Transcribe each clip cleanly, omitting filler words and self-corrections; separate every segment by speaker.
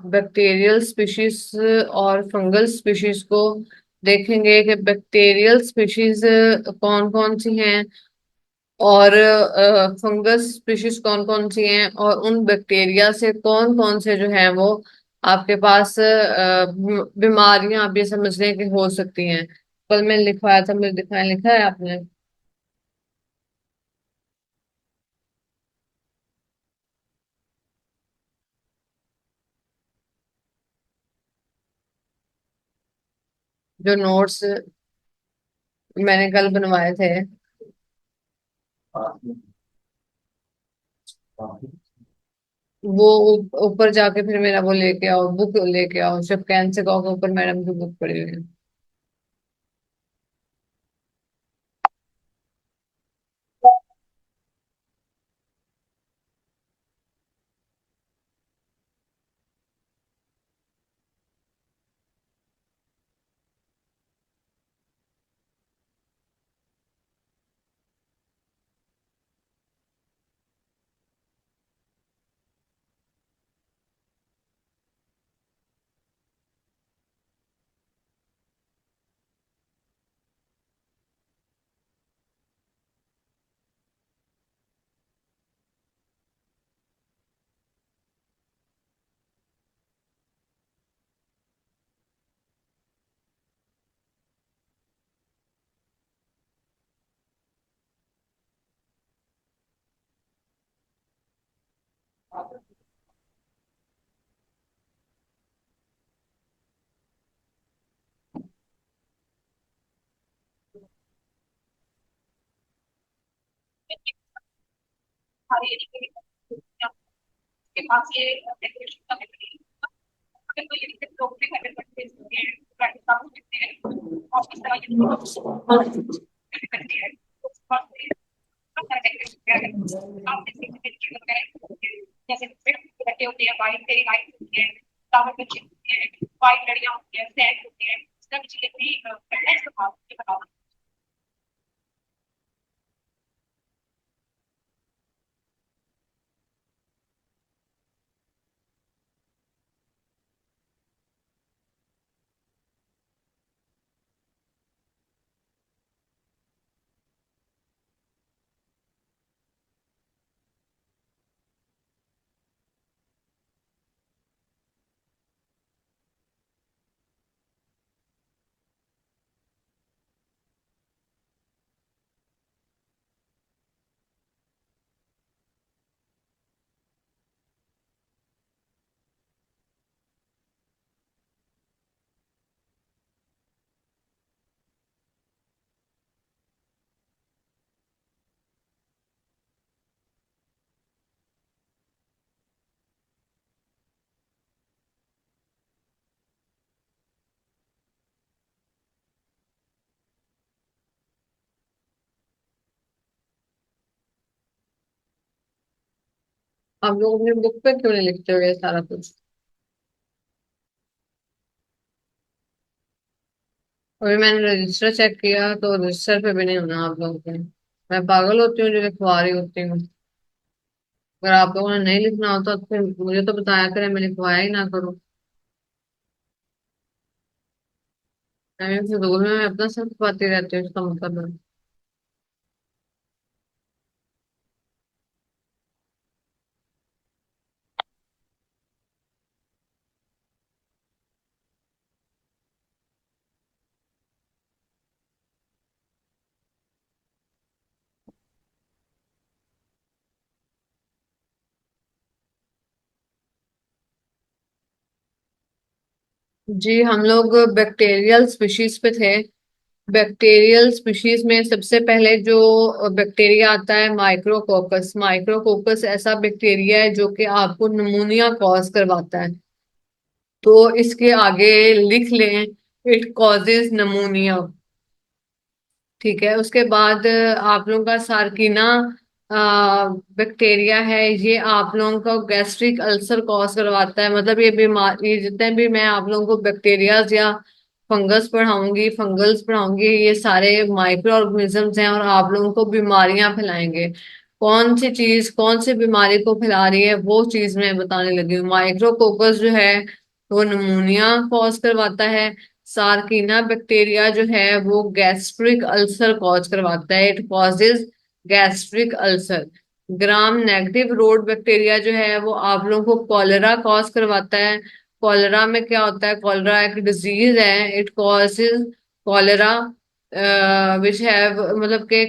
Speaker 1: Bacterial species और fungal species को देखेंगे कि बैक्टीरियल स्पीशीज कौन कौन सी हैं और फंगस स्पीशीज कौन कौन सी हैं, और उन बैक्टीरिया से कौन कौन से जो है वो आपके पास बीमारियां आप ये समझ लें कि हो सकती हैं। कल मैंने लिखवाया था, मुझे दिखाया, लिखा है आपने? जो नोट्स मैंने कल बनवाए थे, वो ऊपर जाके फिर मेरा वो लेके आओ, बुक लेके आओ, जब कैन से कहोगे ऊपर मैडम की बुक पड़ी हुई है। आप लोग अपनी बुक पे क्यों नहीं लिखते हो ये सारा कुछ? अभी मैंने रजिस्टर चेक किया तो रजिस्टर पे भी नहीं होना आप लोगों के। मैं पागल होती हूँ जो लिखवा रही होती हूँ। अगर आप लोगों ने नहीं लिखना होता तो फिर मुझे तो बताया करें, मैं लिखवाया ही ना करूँ। मैं फिजूल में मैं अपना सब पाती रहती हूँ, इसका मतलब है। जी, हम लोग बैक्टीरियल स्पीशीज पे थे। बैक्टीरियल स्पीशीज में सबसे पहले जो बैक्टीरिया आता है, माइक्रोकोकस। माइक्रोकोकस ऐसा बैक्टीरिया है जो कि आपको निमोनिया कॉज करवाता है। तो इसके आगे लिख लें, इट कॉजेज निमोनिया। ठीक है, उसके बाद आप लोगों का सार्किना बैक्टीरिया है। ये आप लोगों को गैस्ट्रिक अल्सर कॉज करवाता है। मतलब ये बीमारी, जितने भी मैं आप लोगों को बैक्टीरियाज या फंगस पढ़ाऊंगी, फंगल्स पढ़ाऊंगी, ये सारे माइक्रो ऑर्गेनिजम्स हैं और आप लोगों को बीमारियां फैलाएंगे। कौन सी चीज कौन सी बीमारी को फैला रही है वो चीज मैं बताने लगी हूँ। माइक्रोकोकस जो है वो निमोनिया कॉज करवाता है। सार्किना बैक्टीरिया जो है वो गैस्ट्रिक अल्सर कॉज करवाता है, it causes gastric ulcer. Gram negative road bacteria जो है वो आप लोगों को कॉलेरा कॉज करवाता है। कॉलेरा में क्या होता है, कॉलेरा एक डिजीज है, it causes cholera which have मतलब के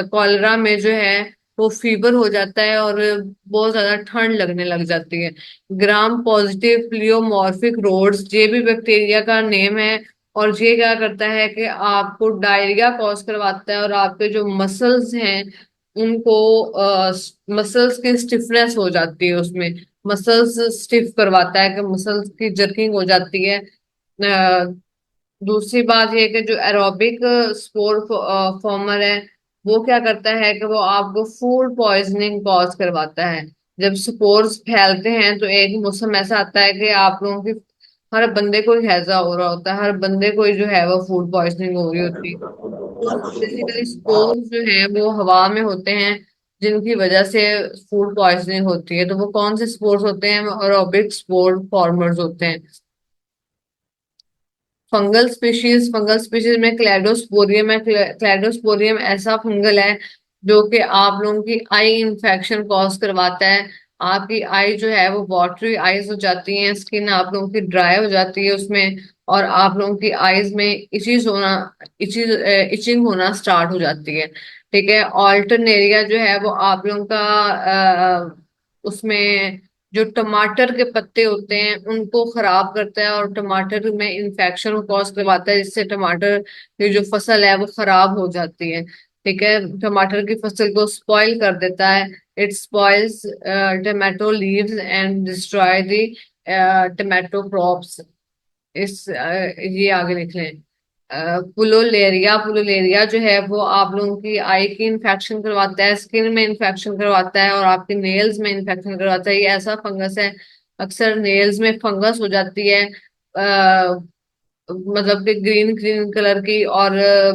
Speaker 1: कॉलेरा में जो है वो फीवर हो जाता है और बहुत ज्यादा ठंड लगने लग जाती है। ग्राम पॉजिटिव प्लियोमॉर्फिक रोड्स ये भी बैक्टीरिया का नेम है, और ये क्या करता है कि आपको डायरिया कॉज करवाता है और आपके जो मसल्स हैं उनको मसल्स की स्टिफनेस हो जाती है, उसमें मसल्स स्टिफ करवाता है कि मसल्स की जर्किंग हो जाती है। दूसरी बात ये है कि जो एरोबिक स्पोर फॉर्मर है वो क्या करता है कि वो आपको फूड पॉइजनिंग कॉज करवाता है। जब स्पोर्स फैलते हैं तो एक मौसम ऐसा आता है कि आप लोगों की हर बंदे को ही हैजा हो रहा होता है, हर बंदे को ही जो है वो फूड पॉइजनिंग हो रही होती है। बेसिकली स्पोर्स जो है वो हवा में होते हैं जिनकी वजह से फूड पॉइजनिंग होती है। तो वो कौन से स्पोर्स होते हैं, एरोबिक स्पोर फॉर्मर्स होते हैं। फंगल स्पीशीज में क्लैडोस्पोरियम है। क्लैडोस्पोरियम ऐसा फंगल है जो कि आप लोगों की आई इंफेक्शन कॉज करवाता है। आपकी आई जो है वो वाटरी आईज हो जाती हैं, स्किन आप लोगों की ड्राई हो जाती है उसमें, और आप लोगों की आईज में इचीज होना इचिंग होना स्टार्ट हो जाती है। ठीक है। ऑल्टरनेरिया जो है वो आप लोगों का उसमें जो टमाटर के पत्ते होते हैं उनको खराब करता है और टमाटर में इंफेक्शन को कॉज करवाता है, जिससे टमाटर की जो फसल है वो खराब हो जाती है। ठीक है। टमाटर की फसल को स्पॉइल कर देता है। It spoils tomato leaves and destroy the tomato crops. ये आगे लिख लें। पुलोलेरिया पुलोलेरिया जो है वो आप लोगों की आई की इन्फेक्शन करवाता है, स्किन में इन्फेक्शन करवाता है और आपके नेल्स में इन्फेक्शन करवाता है। ये ऐसा फंगस है, अक्सर नेल्स में फंगस हो जाती है मतलब कि ग्रीन ग्रीन कलर की और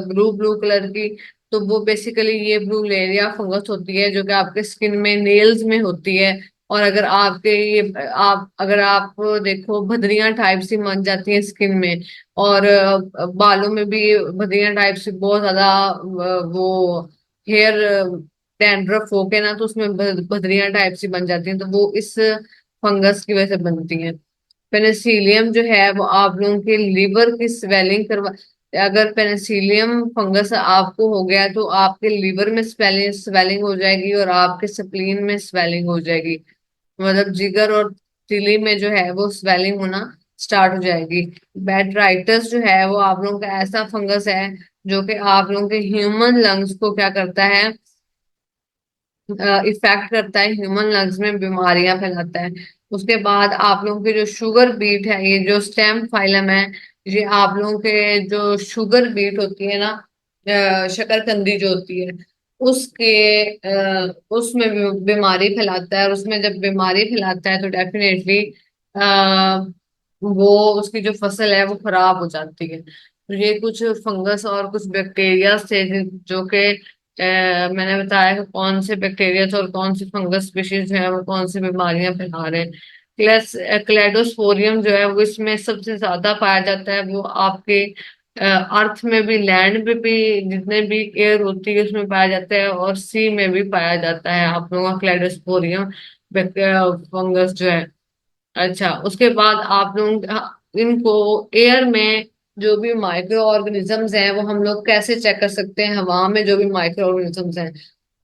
Speaker 1: ब्लू ब्लू कलर की। तो वो बेसिकली ये ब्लूलेरिया फंगस होती है जो कि आपके स्किन में नेल्स में होती है। और अगर आपके ये आप अगर आप देखो भदरियां टाइप सी बन जाती हैं स्किन में, और बालों में भी भदरियां टाइप से बहुत ज्यादा वो हेयर डैंड्रफ होके ना, तो उसमें भदरियां टाइप सी बन जाती हैं, तो वो इस फंगस की वजह से बनती हैं। पेनिसिलियम जो है वो आप लोगों के लिवर की स्वेलिंग करवा, अगर पेनिसिलियम फंगस आपको हो गया तो आपके लिवर में स्वेलिंग स्वेलिंग हो जाएगी और आपके स्प्लीन में स्वेलिंग हो जाएगी। मतलब जिगर और तिली में जो है वो स्वेलिंग होना स्टार्ट हो जाएगी। बेटराइटिस जो है वो आप लोगों का ऐसा फंगस है जो कि आप लोगों के ह्यूमन लंग्स को क्या करता है, इफेक्ट करता है, ह्यूमन लंग्स में बीमारियां फैलाता है। उसके बाद आप लोगों के जो शुगर बीट है, ये जो स्टेम फाइलम है, ये आप लोगों के जो शुगर बीट होती है ना, शकरकंदी जो होती है उसके उसमें भी बीमारी फैलाता है। और उसमें जब बीमारी फैलाता है तो डेफिनेटली वो उसकी जो फसल है वो खराब हो जाती है। तो ये कुछ फंगस और कुछ बैक्टीरिया थे जो कि मैंने बताया कि कौन से बैक्टीरिया और कौन सी फंगस स्पीशीज है वो कौन सी बीमारियां फैला रहे हैं। क्लेडोस्पोरियम जो है वो इसमें सबसे ज्यादा पाया जाता है। वो आपके अर्थ में भी, लैंड में भी, जितने भी एयर होती है उसमें पाया जाता है, और सी में भी पाया जाता है आप लोगों का क्लेडोस्पोरियम फंगस जो है। अच्छा, उसके बाद आप लोग इनको एयर में जो भी माइक्रो ऑर्गेनिजम्स हैं वो हम लोग कैसे चेक कर सकते हैं, हवा में जो भी माइक्रो ऑर्गेनिजम्स हैं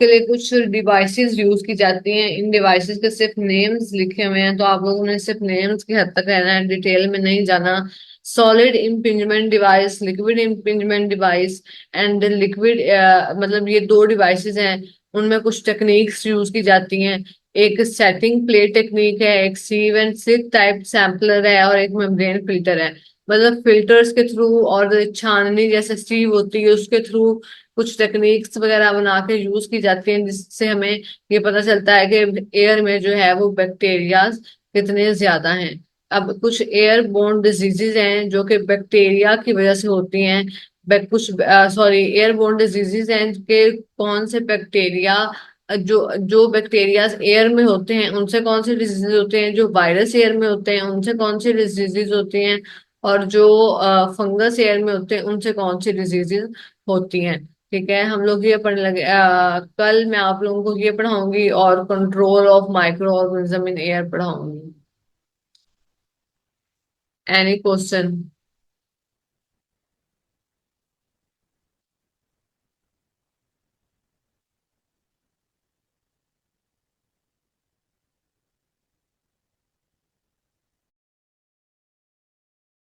Speaker 1: के लिए कुछ डिवाइसेस यूज की जाती हैं। इन डिवाइसेस के सिर्फ नेम्स लिखे हुए हैं तो आप लोगों ने सिर्फ नेम्स की हद तक रहना है, डिटेल में नहीं जाना। Solid impingement device, liquid impingement device and liquid, मतलब ये दो डिवाइसेस हैं, उनमें कुछ टेक्निक्स यूज की जाती हैं। एक सेटिंग प्लेट टेक्निक है, एक सीव एंड सिक टाइप सैंपलर है, और एक मेम्ब्रेन फिल्टर है। मतलब फिल्टर्स के थ्रू और छाननी जैसे सीव होती है उसके थ्रू कुछ टेक्निक्स वगैरह बना के यूज की जाती हैं, जिससे हमें ये पता चलता है कि एयर में जो है वो बैक्टीरिया कितने ज्यादा हैं। अब कुछ एयर बोर्न डिजीजेज हैं जो कि बैक्टीरिया की वजह से होती हैं। कुछ सॉरी एयर बोर्न डिजीजेज हैं कि कौन से बैक्टीरिया जो जो बैक्टीरियाज एयर में होते हैं उनसे कौन से डिजीजेज होते हैं, जो वायरस एयर में होते हैं उनसे कौन सी डिजीजेज होती हैं, और जो फंगस एयर में होते हैं उनसे कौन सी डिजीजेज होती हैं। ठीक है, हम लोग ये पढ़ने लगे। कल मैं आप लोगों को ये पढ़ाऊंगी और control of microorganism in air पढ़ाऊंगी। Any question?